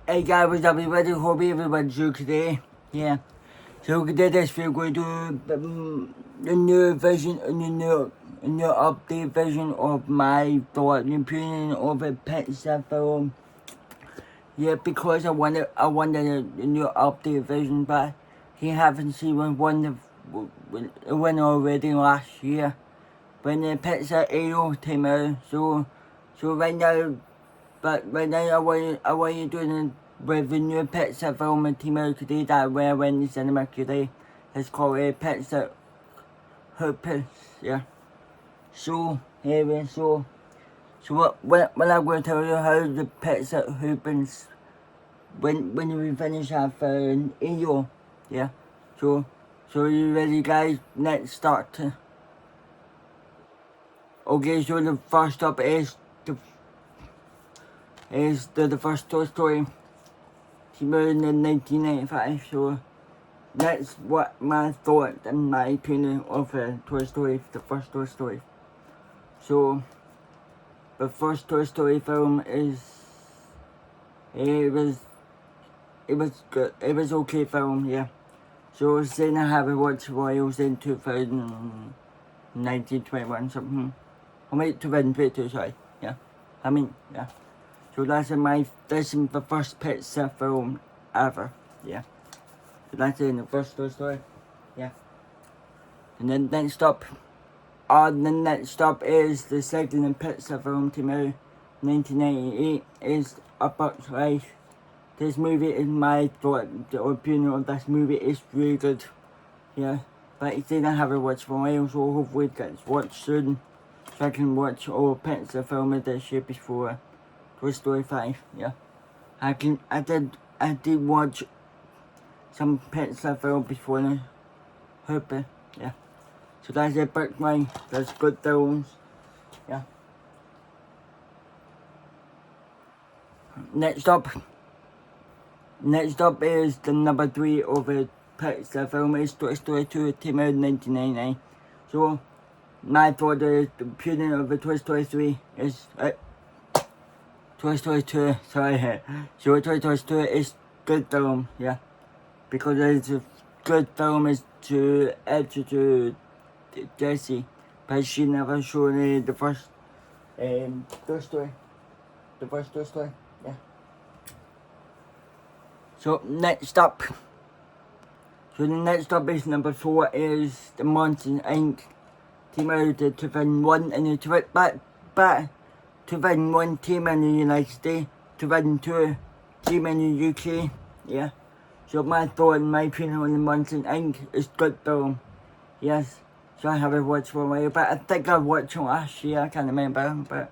Hey guys, what's up everybody? Hope everyone's good today. Yeah. So today this we're going to do the new version, the new update version of my thought and opinion of a Pixar film. Yeah, because I wanted a new update version, but he haven't seen one already last year when the Pixar Aero came out. So right now. But right now, I want you doing with the new Pixar film and team out today that we went in the cinema today. It's called Pixar Purpose, yeah. So, anyway, so when I'm going to tell you how the Pixar happens when we finish our video, yeah. So you ready guys? Let's start. Okay, so the first up is the first Toy Story. Came out in 1995, so that's what my thought and my opinion of Toy Story, the first Toy Story. So, the first Toy Story film it was good, it was okay film, yeah. So, saying I haven't watched Royals in 2019, 21 something. I mean, 2022, sorry, yeah. Yeah. So that's the first Pixar film ever, yeah. So that's in the first Toy Story, yeah. And then the next stop is the second Pixar film came out 1998 is A Bug's Life. This movie is my thought, the opinion of this movie is really good, yeah. But I didn't have it watched for a while, so hopefully it gets watched soon. So I can watch all Pixar films this year before Toy Story 5, yeah. I did watch some Pixar film before the Hooper, yeah. So that's a Bug's Life, that's good films, yeah. Next up is the number 3 of a Pixar film is Toy Story 2, it came out in 1999. So my thought is the opinion of the Toy Story 3 is Toy Story 2, sorry. So Toy Story 2 is good film, yeah. Because it's a good film is to Jessie, but she never showed the first Toy Story. The first Toy Story, yeah. So next up is number 4 is the Monsters Inc. Came out in 2001 in the 2001 came in the United States, 2002 came in the UK, yeah. So my thought and my opinion on the Monsters Inc. is good film, yes. So I haven't watched for a while, but I think I watched it last year, I can't remember, but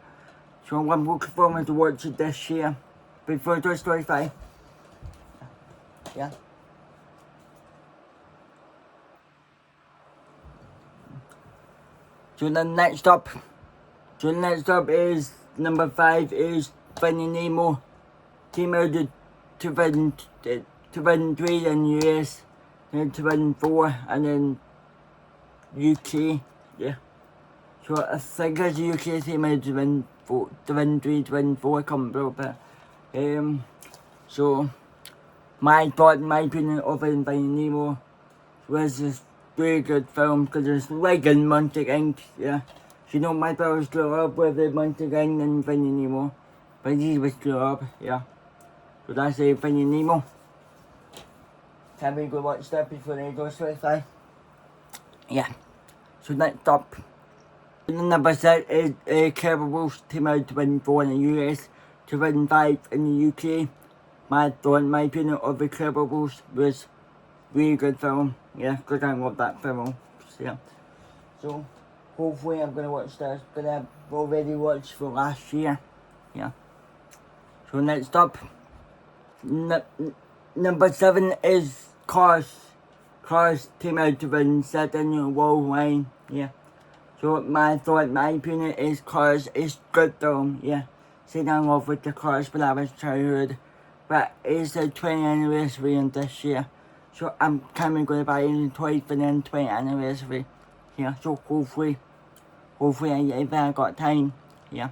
so I'm looking forward to watch it this year, before Toy Story 5, yeah. So the next up is number 5 is Finding Nemo. Came out in 2003 in US, then 2004 and then UK, yeah. So I think it's UK came out 2003, 2004, come bro, but so my opinion of Finding Nemo was this very good film because it's like in Monsters Inc. Yeah. So, you know, my brothers grew up with the Monsters Inc. and Finding Nemo, but he was grew up, yeah. So that's Finding Nemo. Can we go watch that before they go to 5? Yeah. So next up, number 6 is Incredibles, came out 2004 in the US, 2005 in the UK. My opinion of Incredibles was really good film, yeah, because I love that film, yeah. So hopefully I'm gonna watch this, but I've already watched for last year, yeah. So next up, number 7 is Cars. Cars came out to run set in the wall line, yeah. So my opinion is Cars is good film, yeah. Sitting in love with the Cars when I was childhood, but it's the 20th anniversary in this year. So I'm kind of going to buy any toys for the 20th anniversary, yeah. So hopefully if I got time, yeah.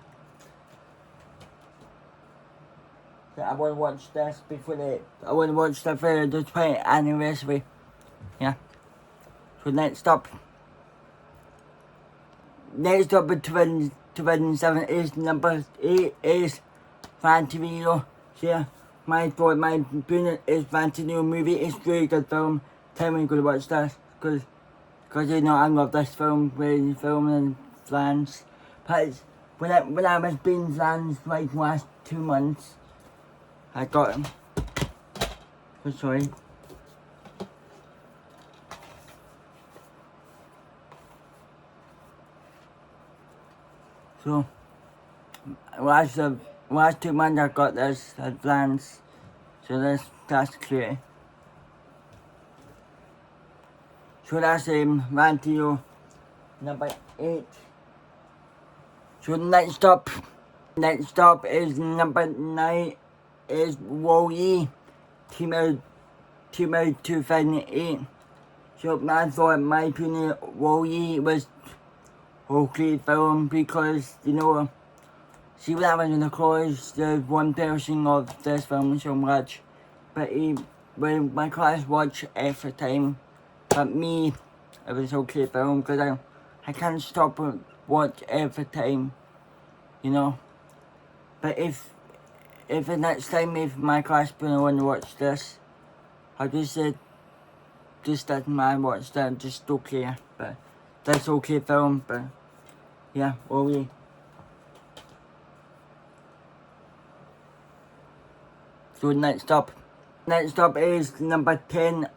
So I want to watch this before I want to watch the 20th anniversary. Yeah. So next up at 27 is number 8 is Fantasia. Yeah. My opinion is Fantasia movie is really good film. Tell me you're gonna watch this because you know I love this film, really film in France. But when I was in France like last 2 months, I got him. Oh, sorry. So last 2 months I got this at France. So that's clear. So that's Vantio number 8. So next up is number 9 is Wall-E Team Out 2008. So I thought my opinion Wall-E was okay film because you know see what happens in the college, there's one person of this film so much. But when my class watch every time. But me, it was okay film because I can't stop and watch every time, you know. But if the next time if my class gonna want to watch this, I just said just doesn't mind watch that, just okay. But that's okay film, but yeah, well So next up is number 10.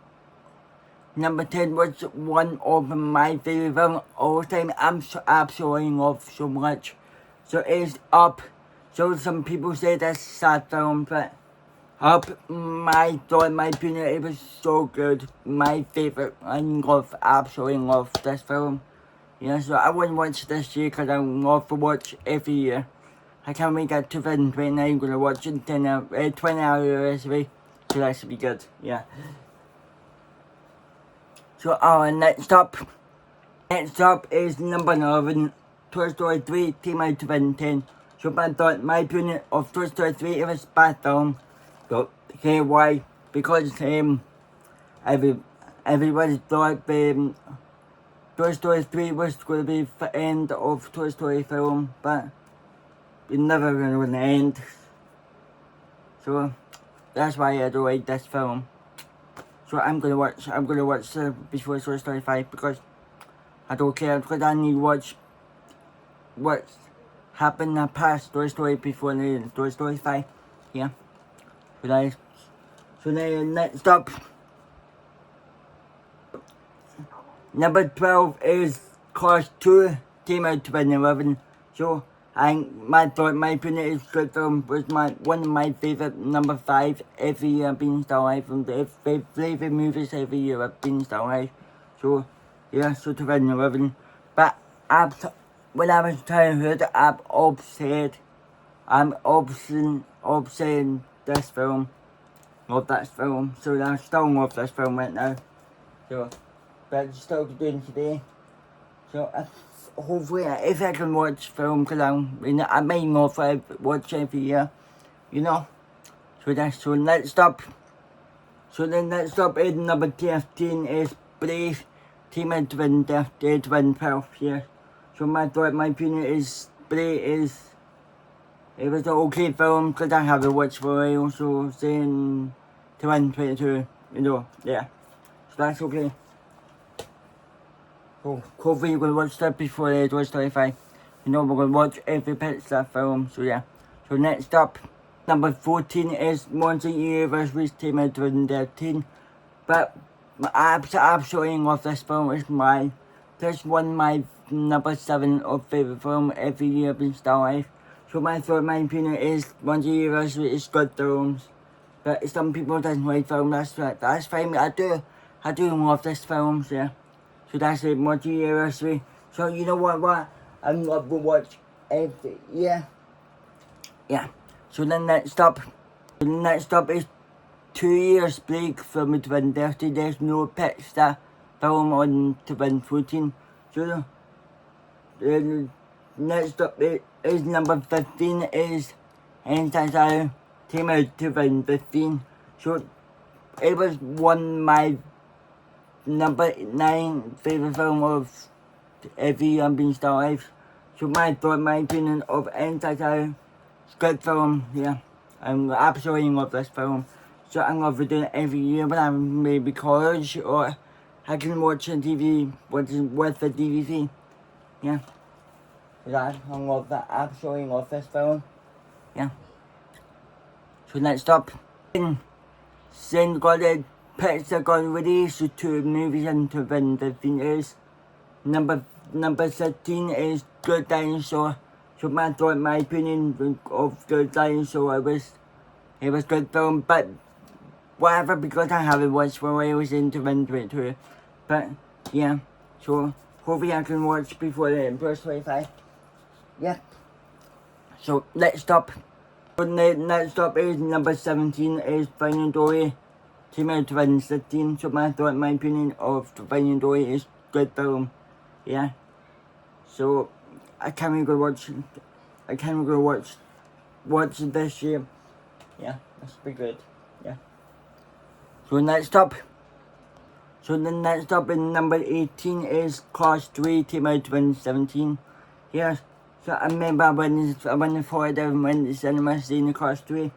Number 10 was one of my favorite films all the time. I'm absolutely in love so much. So it's Up. So some people say that's a sad film, but Up, my opinion, it was so good. My favorite. Absolutely love this film. Yeah, so I wouldn't watch this year because I love to watch every year. I can't wait at 2029. I'm gonna watch it 20 hours away. So that should be good. Yeah. So next up is number 11, Toy Story 3 came out 2010. So I thought my opinion of Toy Story 3 it was bad film. But okay, why? Because everybody thought Toy Story 3 was going to be the end of Toy Story film, but it's never going to end. So that's why I don't like this film. So I'm gonna watch before Toy Story 5 because I don't care because I need to watch what's happened in the past Toy Story before the Toy Story 5. Yeah. So then next up, number 12 is Cars 2 came out 2011. So my opinion is good film was one of my favorite number 5 every year I've been still alive from the favorite movies every year I've been still alive. So yeah, so 2011. But when I was childhood I'm obsessed this film. Love that film. So I still love this film right now. So but it's still doing today. So hopefully, if I can watch film, because I may not watch every year, you know. So next up. So the next up is number 13 is Brave, Team of 2012 here. So my opinion is Brave it was an okay film because I haven't watched for a while, so saying 2022, you know, yeah. So that's okay. So hopefully you're going to watch that before the Toy Story 5. You know, we're going to watch every Pixar film, so yeah. So next up, number 14 is Monster Universe, which came out 2013. But I absolutely love this film. This one my number 7 of favourite film every year in Star Life. So my opinion is Monster Universe is good films. But some people don't like film, that's fine. I do love this film, so yeah. So that's it, multi-anniversary. So you know what? I'm going to watch every year. Yeah. So the next up is 2 years break from 2030. There's no Pixar film on 2014. So the next up is number 15 is Anastasia came out 2015. So it was my number 9 favorite film of every year I've been still alive. So my opinion of Entitled, it's a good film, yeah. I'm absolutely in love with this film. So I'm gonna be doing it every year when I'm maybe college, or I can watch on TV with the DVD. Yeah. That I love that, absolutely love this film. Yeah. So next up, Sin got a Pixar got released 2 movies in 2015 is number 13 is Good Dinosaur. So my opinion of Good Dinosaur it was good film, but whatever, because I haven't watched when I was in 2022. But yeah, so hopefully I can watch before the first 25. Yeah. So next up. So next up is number 17 is Finding Dory. Came out 2016. So my opinion of Finding Dory is good film. Yeah. So I can't really go watch it this year. Yeah, that's pretty good. Yeah. So next up. So the next up in number 18 is Class 3, came out 2017. Yes. So I remember when I saw it, I went to the cinema seeing the Class 3.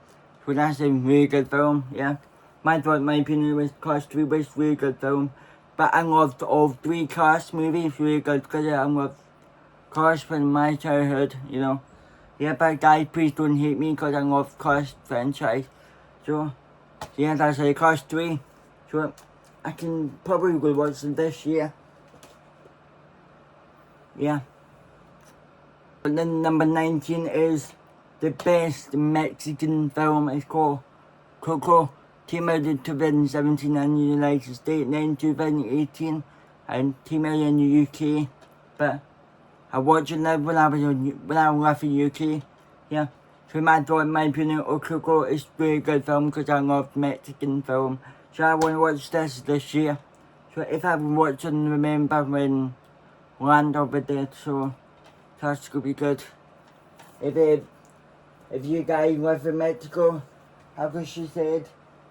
So that's a really good film, yeah. My opinion was Class 3 was a really good film. But I loved all 3 Class movies really good because I loved Class from my childhood, you know. Yeah, but guys, please don't hate me because I love Class franchise. So, yeah, that's a Class 3. So, I can probably go watch them this year. Yeah. And then number 19 is the best Mexican film. It's called Coco. Came out in 2017 in the United States, then 2018, and came out in the UK. But I watched it now when I left the UK. Yeah. So my opinion of Coco is a really good film because I love Mexican film. So I want to watch this year. So if I haven't watched it, remember when Land of the Dead, so that's gonna be good. If you guys live in Mexico, like she said,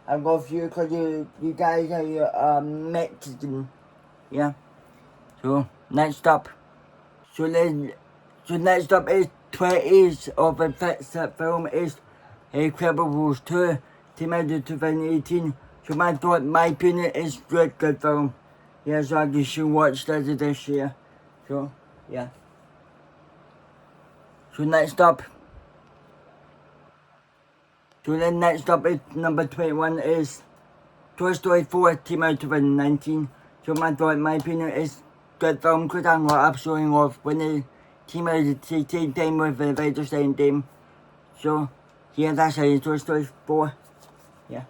I love you because you guys are Mexican. Yeah. So next up. So next up is 20s of a Pixar film is Incredibles 2. Came out in 2018. So my opinion is good film. Yeah, so you should watch that this year. So yeah. So next up. So then next up is number 21 is Toy Story 4, came out 2019. So my opinion is good film because I absolutely love when they came out at the same time with the Avengers Endgame. So yeah, that's a Toy Story 4. Yeah.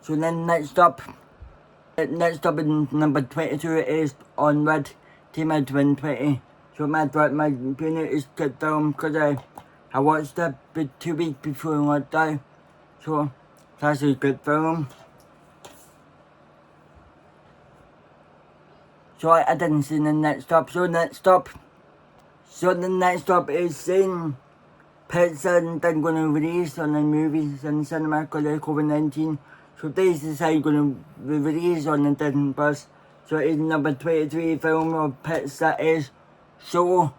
So then next up in number 22 is Onward, came out 2020. So my opinion is good film because I watched it 2 weeks before lockdown. So that's a good film. So I didn't see the next up. So the next up is saying Pixar they're going to release on the movies in cinema because of COVID-19. So they decided going to release on the Disney Plus. So it's number 23 film of Pixar is Soul,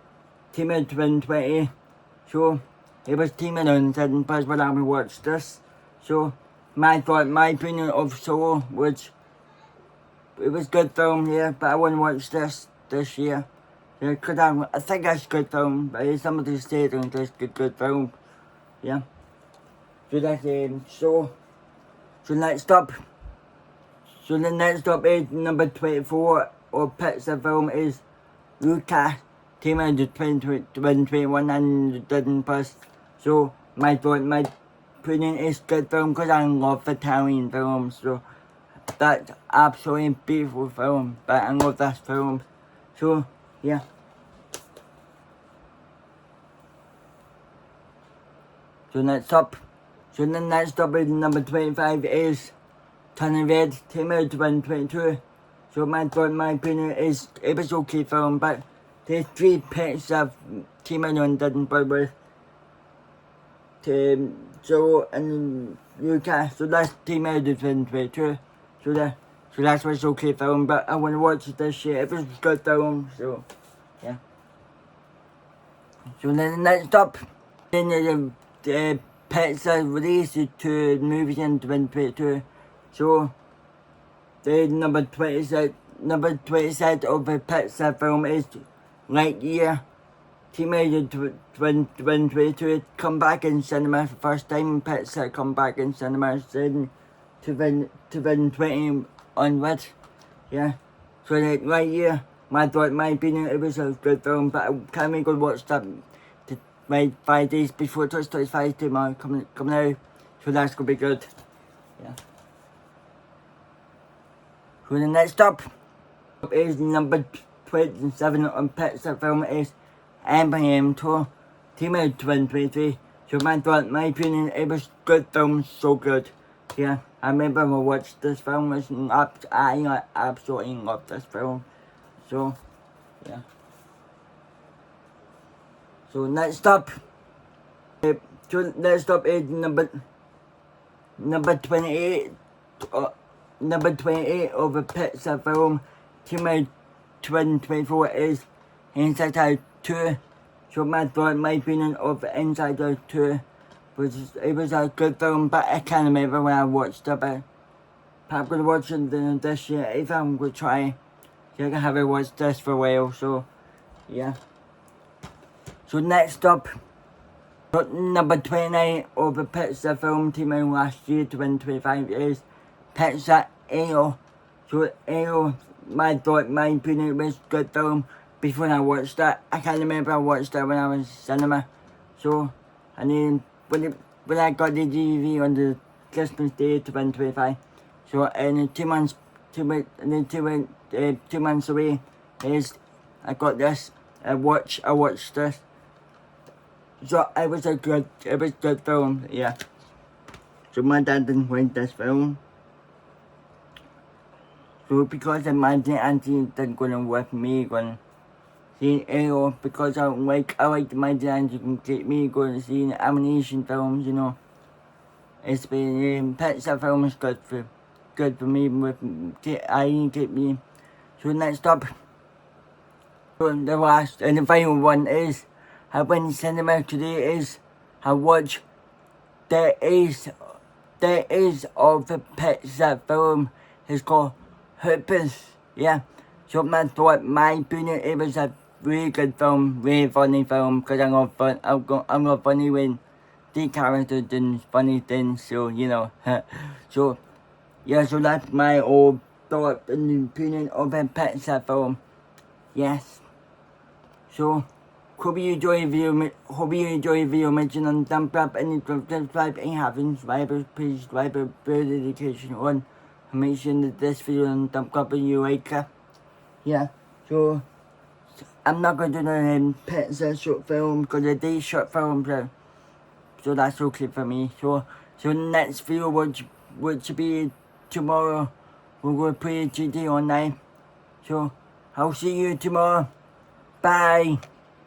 came out 2020. So it was teaming on Disney Plus when I watched this. So my opinion of Soul, which it was good film, yeah, but I want to watch this year. Yeah, cause I think that's a good film, but somebody said it's a good film, yeah. So that's so next up. So the next up is number 24 of Pixar film is Luca. Came out in 2021 and didn't pass. So my opinion is good film because I love Italian films. So that's absolutely beautiful film. But I love this film. So yeah. So next up. So the next up is number 25 is Turning Red, came out 2022. So my opinion is it was okay film, but the 3 Pixar came out on didn't bother with. So in UK, so that's Team Out of 2022. So that's what's okay film, but I want to watch it this year. It was a good film, so yeah. So then next up, then the Pixar released 2 movies in 2022. So the number 26 of the Pixar film is Lightyear. Team Out 2022 come back in cinema for the first time. Pixar come back in cinemas in 2020 onwards. Yeah. So like Lightyear, my opinion, it was a good film, but I can't really go watch that like 5 days before Toy Story 5 tomorrow coming out. So that's gonna be good. Yeah. So the next up is number 27 on Pixar film is Eminem Tour, Team Out 2023. So my opinion, it was good film, so good. Yeah, I remember when I watched this film, I absolutely loved this film. So, yeah. So next up, is number 28, number 28 of the Pixar film, Team Out 2024 is Inside Out 2. So my opinion of Inside Out 2 was, it was a good film, but I can't remember when I watched it, but I'm going to watch it this year if I'm going to try. So I haven't watched this for a while, so yeah. So next up, number 29 of the Pixar film Team Out last year, 2025 is Pixar AO. So AO, my opinion, was a good film. Before I watched that, I can't remember I watched that when I was in cinema. So, and then when I got the DVD on the Christmas Day 2025, so in 2 months, 2 months away, is I got this. I watched this. So it was good film, yeah. So my dad didn't like this film. So because of my auntie didn't go with me going see AO, because I like my auntie can take me going to see animation films, you know. It's been Pixar film is good for me with take me. So next up, so the last and the final one is I went to cinema today is I watched There is of the Pixar film. It's called Hoopers. Yeah. So my opinion, it was a really good film, really funny film, because I'm not funny when the characters doing funny things, so you know. So yeah, so that's my old thought and opinion of a Pixar film. Yes. So hope you enjoy the video, mention on thumb up and subscribe and having subscribers, please subscribe a further education on. Make sure that this video on thumb up and you like it. Yeah. So I'm not going to do the Pixar short film because I did short films, so that's okay for me. So next video would be tomorrow. We're going to play GTA Online. So I'll see you tomorrow. Bye.